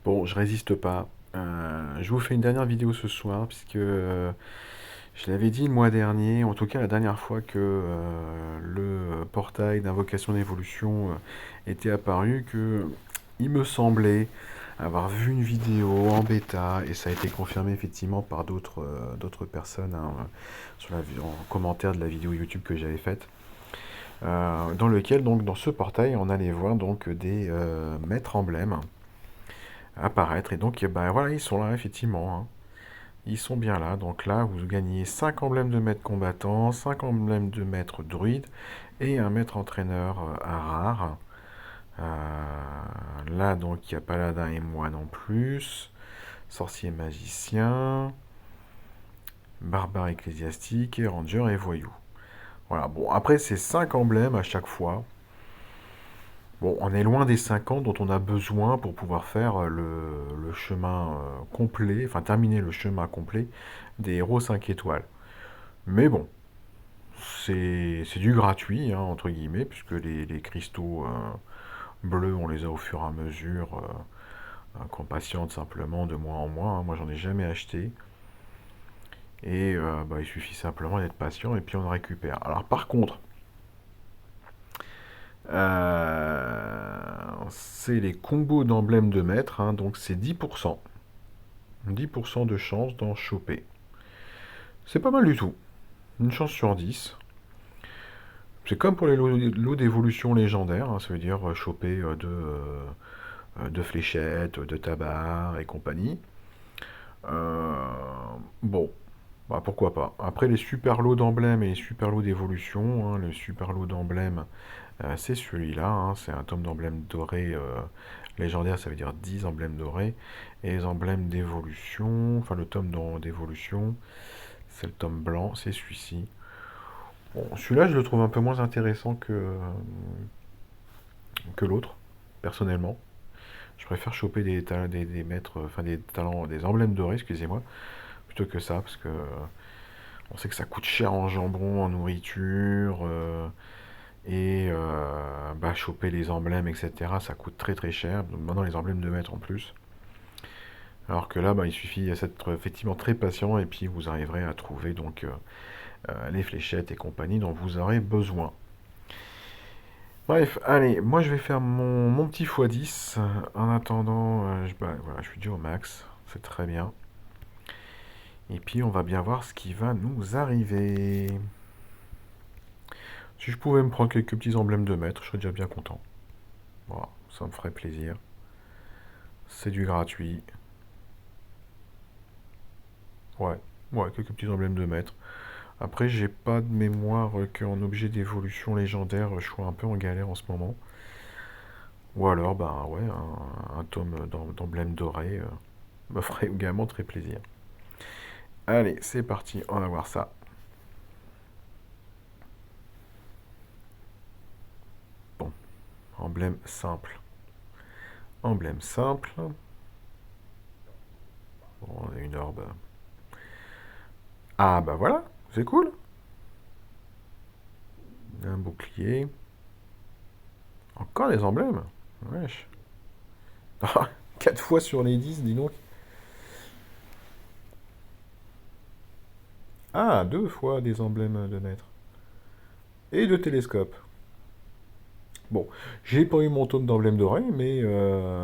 Bon, je résiste pas. Je vous fais une dernière vidéo ce soir, puisque je l'avais dit le mois dernier, en tout cas la dernière fois que le portail d'invocation d'évolution était apparu, que il me semblait avoir vu une vidéo en bêta, et ça a été confirmé effectivement par d'autres personnes hein, en commentaire de la vidéo YouTube que j'avais faite, dans lequel, donc, dans ce portail, on allait voir donc des maîtres emblèmes apparaître. Et donc, bah, voilà, ils sont là, effectivement, hein. Ils sont bien là. Donc là, vous gagnez 5 emblèmes de maître combattant, 5 emblèmes de maître druide et un maître entraîneur à rare. Là, donc, il y a paladin et moine en plus. Sorcier magicien, barbare ecclésiastique et ranger et voyou. Voilà, bon, après, c'est 5 emblèmes à chaque fois. Bon, on est loin des 50 dont on a besoin pour pouvoir faire le chemin complet, enfin terminer le chemin complet des héros 5 étoiles. Mais bon, c'est du gratuit, hein, entre guillemets, puisque les cristaux bleus, on les a au fur et à mesure, qu'on patiente simplement de mois en mois, hein. Moi, j'en ai jamais acheté. Et bah, il suffit simplement d'être patient et puis on récupère. Alors par contre, c'est les combos d'emblèmes de maître, hein, donc c'est 10%. 10% de chance d'en choper. C'est pas mal du tout. Une chance sur 10. C'est comme pour les lots d'évolution légendaire, hein, ça veut dire choper de fléchettes, de tabac et compagnie. Euh, bon, bah pourquoi pas. Après les super lots d'emblèmes et les super lots d'évolution, hein, le super lot d'emblèmes, c'est celui-là, hein, c'est un tome d'emblèmes dorés légendaire, ça veut dire 10 emblèmes dorés. Et les emblèmes d'évolution, enfin le tome d'évolution, c'est le tome blanc, c'est celui-ci. Bon, celui-là, je le trouve un peu moins intéressant que l'autre, personnellement. Je préfère choper des maîtres, enfin des talents, des emblèmes dorés, excusez-moi, plutôt que ça, parce que on sait que ça coûte cher en jambon, en nourriture, et bah, choper les emblèmes, etc., ça coûte très très cher. Maintenant, les emblèmes de maître en plus. Alors que là, bah, il suffit d'être effectivement très patient, et puis vous arriverez à trouver donc les fléchettes et compagnie dont vous aurez besoin. Bref, allez, moi je vais faire mon petit x10. En attendant, bah, voilà, je suis déjà au max. C'est très bien. Et puis on va bien voir ce qui va nous arriver. Si je pouvais me prendre quelques petits emblèmes de maître, je serais déjà bien content. Voilà, ça me ferait plaisir. C'est du gratuit. Ouais, ouais, quelques petits emblèmes de maître. Après, j'ai pas de mémoire qu'en objet d'évolution légendaire, je sois un peu en galère en ce moment. Ou alors, bah ouais, un tome d'emblème doré me ferait également très plaisir. Allez, c'est parti, on va voir ça. Bon, emblème simple. Emblème simple. Bon, on a une orbe. Ah bah voilà, c'est cool. Un bouclier. Encore des emblèmes. Wesh. 4 fois sur les 10, dis donc. Ah, 2 fois des emblèmes de maître. Et de télescope. Bon, j'ai pas eu mon tome d'emblèmes dorés, mais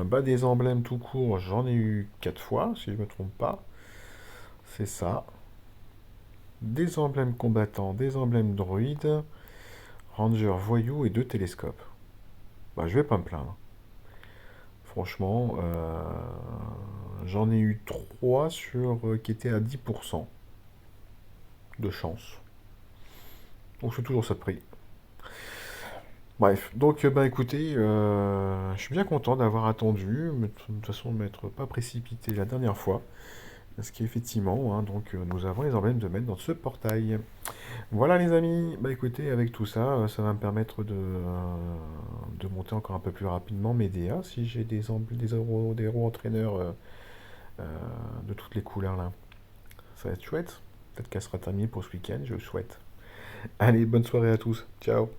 bah, des emblèmes tout court, j'en ai eu 4 fois, si je me trompe pas. C'est ça. Des emblèmes combattants, des emblèmes druides, ranger voyou et 2 télescopes. Bah, je vais pas me plaindre. Franchement, j'en ai eu 3 qui étaient à 10% de chance. Donc c'est toujours ça de prix. Bref, donc bah écoutez, je suis bien content d'avoir attendu, mais de toute façon de m'être pas précipité la dernière fois, parce qu'effectivement, hein, donc nous avons les emblèmes de mettre dans ce portail. Voilà les amis, bah écoutez, avec tout ça, ça va me permettre de monter encore un peu plus rapidement mes DA, si j'ai des héros entraîneurs euh, de toutes les couleurs là. Ça va être chouette. Peut-être qu'elle sera terminée pour ce week-end, je le souhaite. Allez, bonne soirée à tous. Ciao.